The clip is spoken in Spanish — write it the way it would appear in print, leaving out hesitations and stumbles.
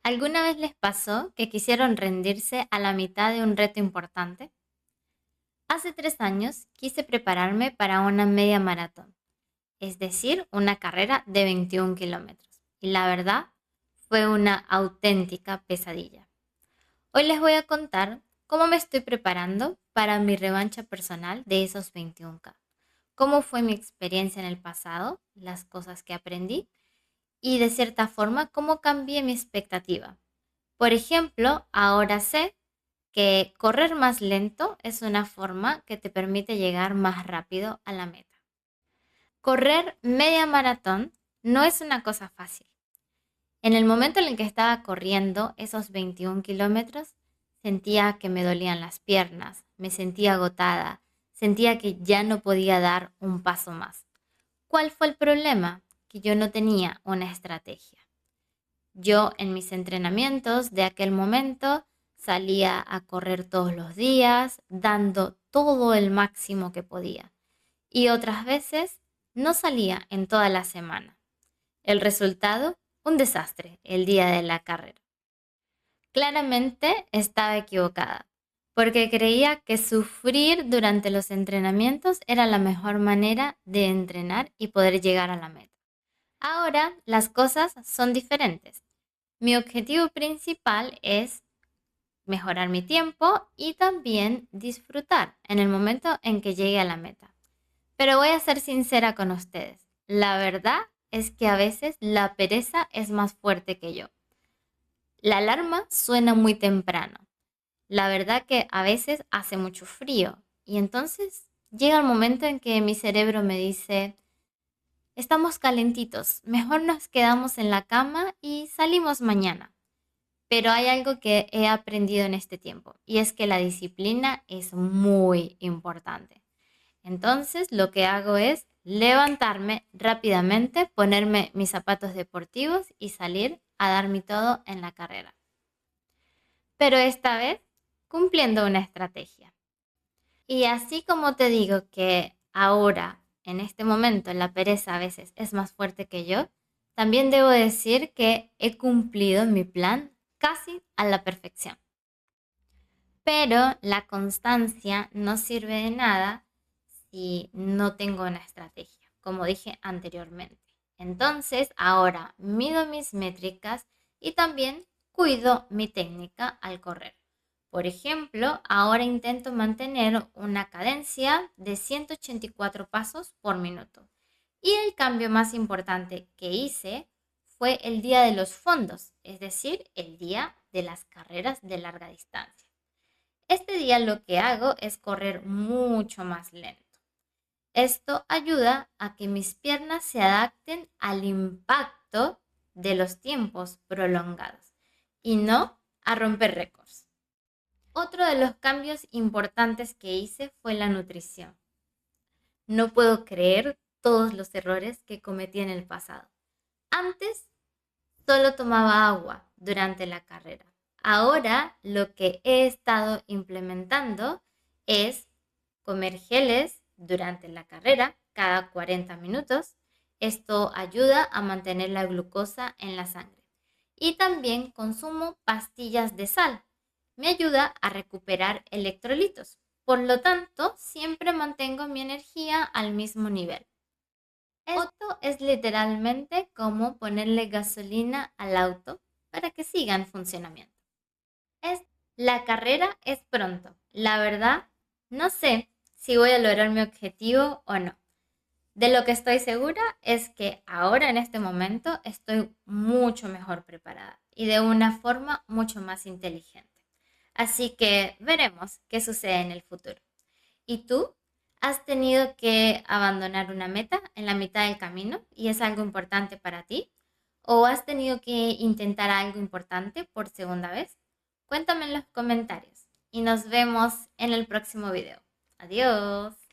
¿Alguna vez les pasó que quisieron rendirse a la mitad de un reto importante? Hace 3 años quise prepararme para una media maratón, es decir, una carrera de 21 kilómetros. Y la verdad, fue una auténtica pesadilla. Hoy les voy a contar cómo me estoy preparando para mi revancha personal de esos 21K. Cómo fue mi experiencia en el pasado, las cosas que aprendí y de cierta forma cómo cambié mi expectativa. Por ejemplo, ahora sé que correr más lento es una forma que te permite llegar más rápido a la meta. Correr media maratón no es una cosa fácil. En el momento en el que estaba corriendo esos 21 kilómetros, sentía que me dolían las piernas, me sentía agotada, sentía que ya no podía dar un paso más. ¿Cuál fue el problema? Que yo no tenía una estrategia. Yo en mis entrenamientos de aquel momento salía a correr todos los días, dando todo el máximo que podía. Y otras veces no salía en toda la semana. El resultado, un desastre el día de la carrera. Claramente estaba equivocada, porque creía que sufrir durante los entrenamientos era la mejor manera de entrenar y poder llegar a la meta. Ahora las cosas son diferentes. Mi objetivo principal es mejorar mi tiempo y también disfrutar en el momento en que llegue a la meta. Pero voy a ser sincera con ustedes. La verdad es que a veces la pereza es más fuerte que yo. La alarma suena muy temprano. La verdad que a veces hace mucho frío y entonces llega el momento en que mi cerebro me dice, estamos calentitos, mejor nos quedamos en la cama y salimos mañana. Pero hay algo que he aprendido en este tiempo y es que la disciplina es muy importante. Entonces lo que hago es levantarme rápidamente, ponerme mis zapatos deportivos y salir a dar mi todo en la carrera. Pero esta vez cumpliendo una estrategia. Y así como te digo que ahora, en este momento, la pereza a veces es más fuerte que yo, también debo decir que he cumplido mi plan casi a la perfección. Pero la constancia no sirve de nada si no tengo una estrategia, como dije anteriormente. Entonces, ahora mido mis métricas y también cuido mi técnica al correr. Por ejemplo, ahora intento mantener una cadencia de 184 pasos por minuto. Y el cambio más importante que hice fue el día de los fondos, es decir, el día de las carreras de larga distancia. Este día lo que hago es correr mucho más lento. Esto ayuda a que mis piernas se adapten al impacto de los tiempos prolongados y no a romper récords. Otro de los cambios importantes que hice fue la nutrición. No puedo creer todos los errores que cometí en el pasado. Antes solo tomaba agua durante la carrera. Ahora lo que he estado implementando es comer geles durante la carrera cada 40 minutos. Esto ayuda a mantener la glucosa en la sangre. Y también consumo pastillas de sal. Me ayuda a recuperar electrolitos. Por lo tanto, siempre mantengo mi energía al mismo nivel. Esto es literalmente como ponerle gasolina al auto para que siga en funcionamiento. Es, la carrera es pronto. La verdad, no sé si voy a lograr mi objetivo o no. De lo que estoy segura es que ahora en este momento estoy mucho mejor preparada y de una forma mucho más inteligente. Así que veremos qué sucede en el futuro. ¿Y tú? ¿Has tenido que abandonar una meta en la mitad del camino y es algo importante para ti? ¿O has tenido que intentar algo importante por segunda vez? Cuéntame en los comentarios y nos vemos en el próximo video. Adiós.